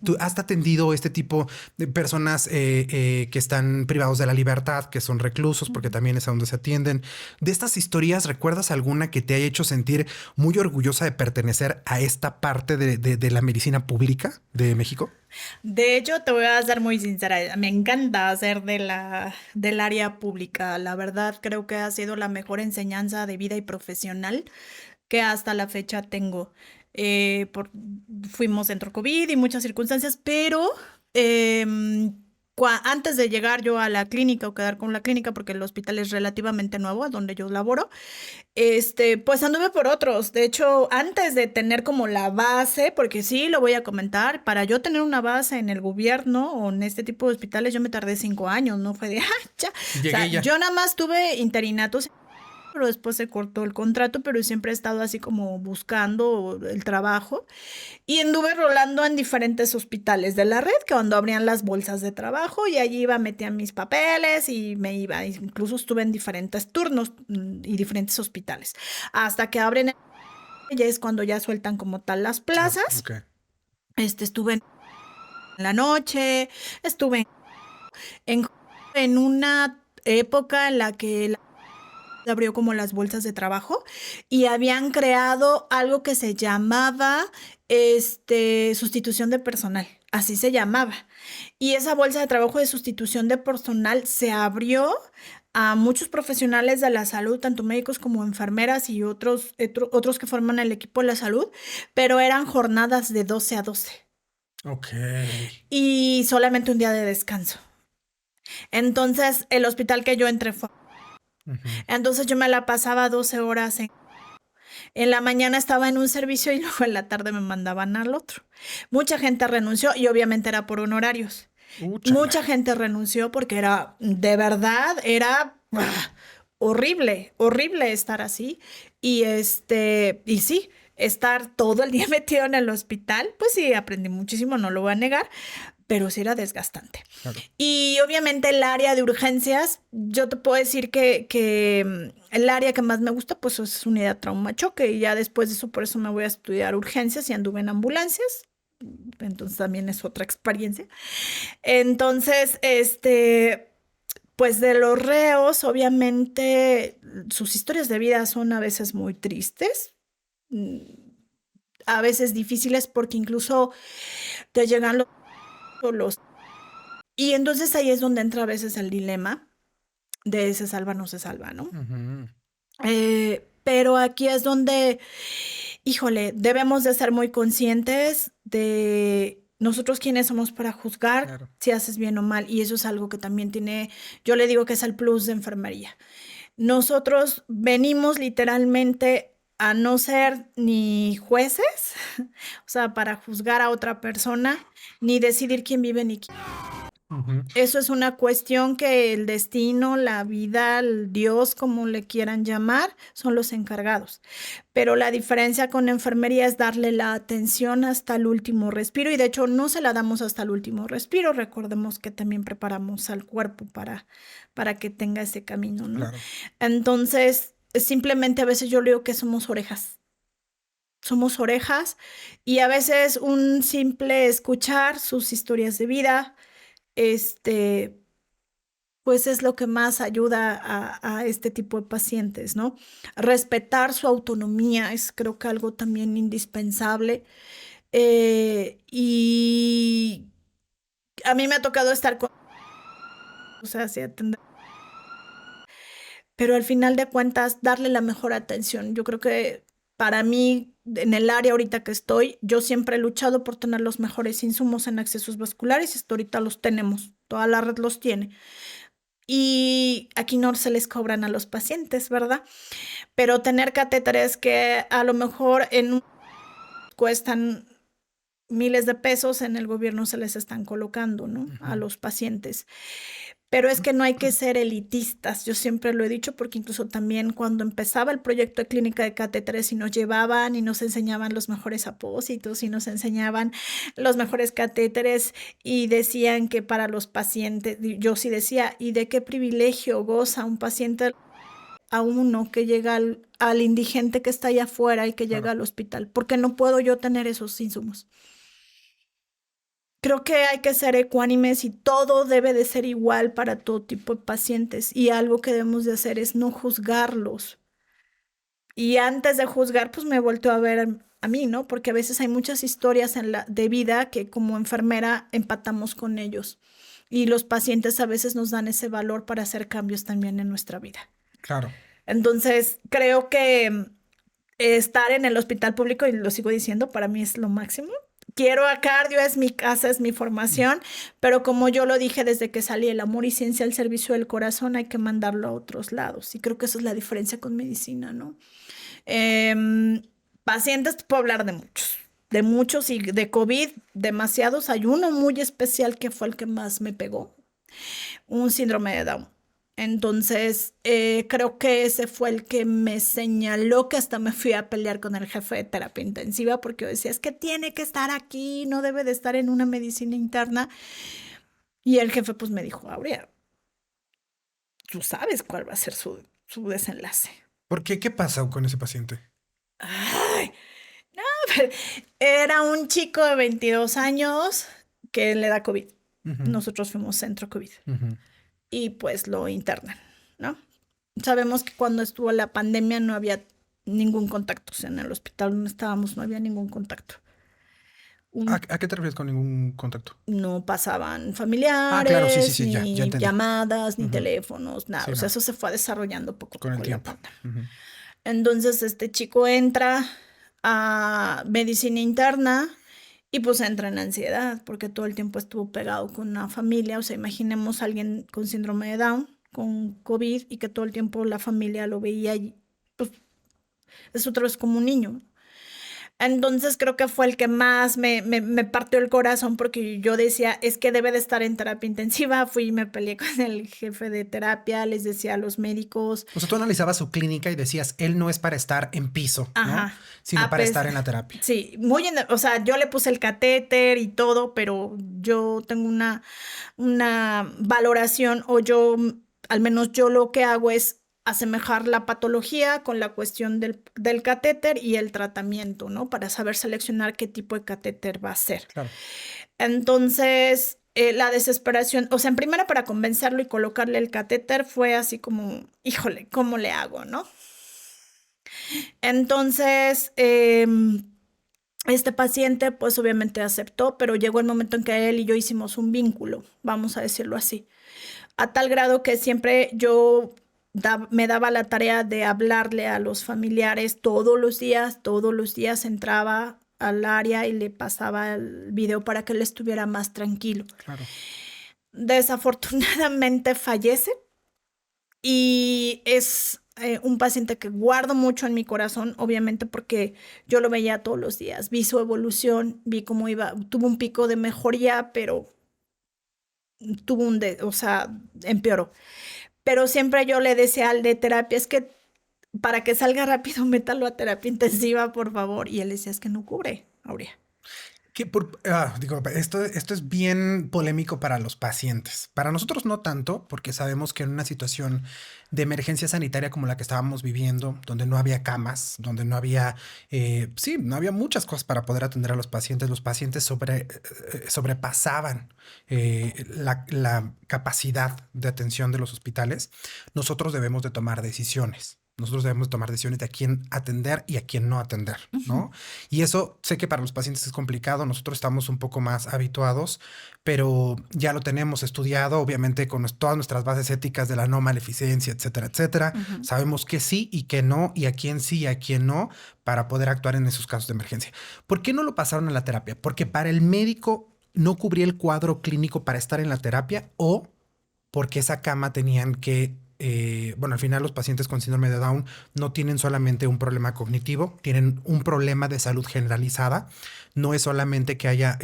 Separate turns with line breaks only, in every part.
¿Tú has atendido este tipo de personas que están privados de la libertad, que son reclusos, porque también es a donde se atienden? De estas historias, ¿recuerdas alguna que te haya hecho sentir muy orgullosa de pertenecer a esta parte de la medicina pública de México?
De hecho, te voy a ser muy sincera, me encanta hacer del área pública. La verdad, creo que ha sido la mejor enseñanza de vida y profesional que hasta la fecha tengo. Fuimos centro COVID y muchas circunstancias, pero em, antes de llegar yo a la clínica o quedar con la clínica, porque el hospital es relativamente nuevo, a donde yo laboro, pues anduve por otros. De hecho, antes de tener como la base, porque sí, lo voy a comentar, para yo tener una base en el gobierno o en este tipo de hospitales, yo me tardé 5 años, no fue de, ya. O
Llegué
sea,
ya.
yo nada más tuve interinatos, pero después se cortó el contrato, pero siempre he estado así como buscando el trabajo y anduve rolando en diferentes hospitales de la red, que cuando abrían las bolsas de trabajo y allí iba, metía mis papeles y me iba, incluso estuve en diferentes turnos y diferentes hospitales, hasta que abren, ya es cuando ya sueltan como tal las
Ah,
plazas.
ok.
Estuve en la noche, estuve en, en una época en la que abrió como las bolsas de trabajo y habían creado algo que se llamaba sustitución de personal, así se llamaba. Y esa bolsa de trabajo de sustitución de personal se abrió a muchos profesionales de la salud, tanto médicos como enfermeras y otros que forman el equipo de la salud, pero eran jornadas de 12 a 12
Ok.
y solamente un día de descanso. Entonces, el hospital que yo entré fue.
Ujú.
Entonces yo me la pasaba 12 horas en la mañana estaba en un servicio y luego en la tarde me mandaban al otro. Mucha gente renunció y obviamente era por honorarios.
Chala.
Mucha gente renunció porque era, de verdad, era horrible, horrible estar así. Y sí, estar todo el día metido en el hospital, pues sí, aprendí muchísimo, no lo voy a negar, pero sí era desgastante.
Claro.
Y obviamente el área de urgencias, yo te puedo decir que el área que más me gusta pues es unidad trauma choque y ya después de eso por eso me voy a estudiar urgencias y anduve en ambulancias. Entonces también es otra experiencia. Entonces, pues de los reos, obviamente sus historias de vida son a veces muy tristes, mm, a veces difíciles porque incluso te llegan los. Y entonces ahí es donde entra a veces el dilema de se salva o no se salva, ¿no?
Ujú.
Pero aquí es donde, híjole, debemos de ser muy conscientes de nosotros quiénes somos para juzgar
Claro.
si haces bien o mal. Y eso es algo que también tiene, yo le digo que es el plus de enfermería. Nosotros venimos literalmente a no ser ni jueces, o sea, para juzgar a otra persona, ni decidir quién vive ni quién.
Ujú.
Eso es una cuestión que el destino, la vida, el Dios, como le quieran llamar, son los encargados. Pero la diferencia con enfermería es darle la atención hasta el último respiro y de hecho no se la damos hasta el último respiro. Recordemos que también preparamos al cuerpo para que tenga ese camino, ¿no?
Claro.
Entonces, simplemente a veces yo le digo que somos orejas. Somos orejas y a veces un simple escuchar sus historias de vida, este, pues es lo que más ayuda a este tipo de pacientes, ¿no? Respetar su autonomía es creo que algo también indispensable. Y a mí me ha tocado estar con, o sea, sí atender, pero al final de cuentas darle la mejor atención. Yo creo que para mí, en el área ahorita que estoy, yo siempre he luchado por tener los mejores insumos en accesos vasculares y hasta ahorita los tenemos, toda la red los tiene. Y aquí no se les cobran a los pacientes, ¿verdad? Pero tener catéteres que a lo mejor cuestan miles de pesos, en el gobierno se les están colocando, ¿no? A
Ujú.
los pacientes. Pero es que no hay que ser elitistas, yo siempre lo he dicho porque incluso también cuando empezaba el proyecto de clínica de catéteres y nos llevaban y nos enseñaban los mejores apósitos y nos enseñaban los mejores catéteres y decían que para los pacientes, yo sí decía, ¿y de qué privilegio goza un paciente a uno que llega al indigente que está allá afuera y que llega
Claro.
al hospital? Porque no puedo yo tener esos insumos. Creo que hay que ser ecuánimes y todo debe de ser igual para todo tipo de pacientes. Y algo que debemos de hacer es no juzgarlos. Y antes de juzgar, pues me volteo a ver a mí, ¿no? Porque a veces hay muchas historias de vida que como enfermera empatamos con ellos. Y los pacientes a veces nos dan ese valor para hacer cambios también en nuestra vida.
Claro.
Entonces, creo que estar en el hospital público, y lo sigo diciendo, para mí es lo máximo. Quiero a cardio, es mi casa, es mi formación, pero como yo lo dije desde que salí, el amor y ciencia al servicio del corazón hay que mandarlo a otros lados. Y creo que esa es la diferencia con medicina, ¿no? Pacientes, puedo hablar de muchos y de COVID, demasiados. Hay uno muy especial que fue el que más me pegó, un síndrome de Down. Entonces, creo que ese fue el que me señaló, que hasta me fui a pelear con el jefe de terapia intensiva porque yo decía, es que tiene que estar aquí, no debe de estar en una medicina interna. Y el jefe pues me dijo, Aurea, tú sabes cuál va a ser su desenlace.
¿Por qué? ¿Qué pasa con ese paciente?
Ay, no, pero era un chico de 22 años que le da COVID. Nosotros fuimos centro COVID. Y pues lo internan, ¿no? Sabemos que cuando estuvo la pandemia no había ningún contacto, o sea, en el hospital donde estábamos no había ningún contacto.
¿A qué te refieres con ningún contacto?
No pasaban
Claro, sí, sí,
familiares,
sí, ya
ni
entendí.
llamadas, ni teléfonos, nada.
Sí,
O sea,
no,
eso se fue desarrollando poco a
con el
poco en la
tiempo.
pandemia. Entonces, este chico entra a medicina interna y pues entra en ansiedad porque todo el tiempo estuvo pegado con una familia. O sea, imaginemos a alguien con síndrome de Down, con COVID, y que todo el tiempo la familia lo veía y pues es otra vez como un niño. Entonces creo que fue el que más me partió el corazón porque yo decía, es que debe de estar en terapia intensiva. Fui y me peleé con el jefe de terapia, les decía a los médicos.
O sea, tú analizabas su clínica y decías, él no es para estar en piso, ¿no?
Ajá.
Sino para estar en la terapia.
Sí, o sea, yo le puse el catéter y todo, pero yo tengo una valoración, o yo, al menos yo lo que hago es asemejar la patología con la cuestión del catéter y el tratamiento, ¿no? Para saber seleccionar qué tipo de catéter va a ser.
Claro.
Entonces, la desesperación, o sea, en primera para convencerlo y colocarle el catéter fue así como, híjole, ¿cómo le hago, no? Entonces, este paciente pues obviamente aceptó, pero llegó el momento en que él y yo hicimos un vínculo, vamos a decirlo así, a tal grado que siempre yo me daba la tarea de hablarle a los familiares todos los días entraba al área y le pasaba el video para que él estuviera más tranquilo.
Claro.
Desafortunadamente fallece y es un paciente que guardo mucho en mi corazón, obviamente porque yo lo veía todos los días, vi su evolución, vi cómo iba, tuvo un pico de mejoría, pero o sea, empeoró. Pero siempre yo le decía al de terapia, es que para que salga rápido, métalo a terapia intensiva, por favor. Y él decía, es que no cubre, Aurea.
Esto es bien polémico para los pacientes. Para nosotros no tanto, porque sabemos que en una situación de emergencia sanitaria como la que estábamos viviendo, donde no había camas, donde no había, no había muchas cosas para poder atender a los pacientes sobrepasaban la capacidad de atención de los hospitales. Nosotros debemos de tomar decisiones. Nosotros debemos tomar decisiones de a quién atender y a quién no atender, ¿no? Y eso sé que para los pacientes es complicado. Nosotros estamos un poco más habituados, pero ya lo tenemos estudiado, obviamente con todas nuestras bases éticas de la no maleficencia, etcétera, etcétera. Sabemos que sí y que no, y a quién sí y a quién no, para poder actuar en esos casos de emergencia. ¿Por qué no lo pasaron a la terapia? Porque para el médico no cubría el cuadro clínico para estar en la terapia, o porque esa cama tenían que al final los pacientes con síndrome de Down no tienen solamente un problema cognitivo, tienen un problema de salud generalizada. No es solamente que haya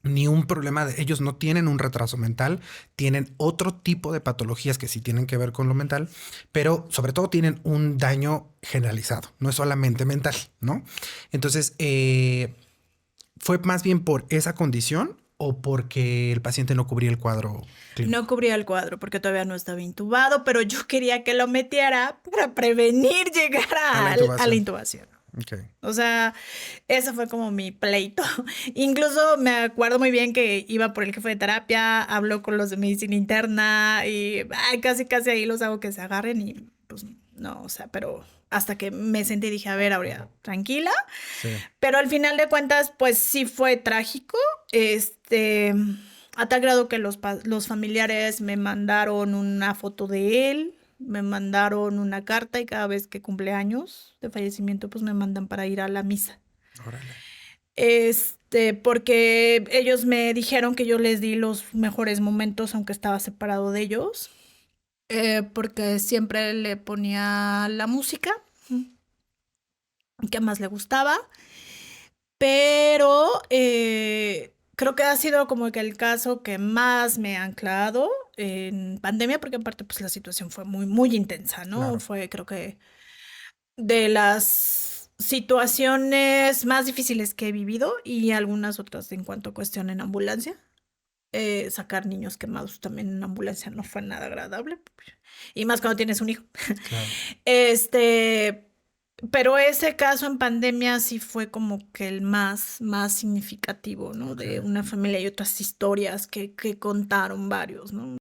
ni un problema ellos no tienen un retraso mental, tienen otro tipo de patologías que sí tienen que ver con lo mental, pero sobre todo tienen un daño generalizado, no es solamente mental, ¿no? Entonces, ¿fue más bien por esa condición o porque el paciente no cubría el cuadro clínico?
No cubría el cuadro porque todavía no estaba intubado, pero yo quería que lo metiera para prevenir llegar a la intubación.
Ok.
O sea, ese fue como mi pleito. Incluso me acuerdo muy bien que iba por el jefe de terapia, habló con los de medicina interna y ay, casi, casi ahí los hago que se agarren y pues no, o sea, pero hasta que me senté y dije, a ver, Aurea, tranquila.
Sí.
Pero al final de cuentas, pues sí fue trágico. Este, a tal grado que los familiares me mandaron una foto de él, me mandaron una carta y cada vez que cumple años de fallecimiento, pues me mandan para ir a la misa.
Órale.
Porque ellos me dijeron que yo les di los mejores momentos, aunque estaba separado de ellos, porque siempre le ponía la música que más le gustaba. Pero creo que ha sido como que el caso que más me ha anclado en pandemia, porque aparte pues la situación fue muy, muy intensa, ¿no?
Claro.
Fue creo que de las situaciones más difíciles que he vivido y algunas otras en cuanto a cuestión en ambulancia. Sacar niños quemados también en ambulancia no fue nada agradable. Y más cuando tienes un hijo.
Claro.
Este, pero ese caso en pandemia sí fue como que el más significativo, ¿no?
Ok.
De una familia y otras historias que contaron varios, ¿no?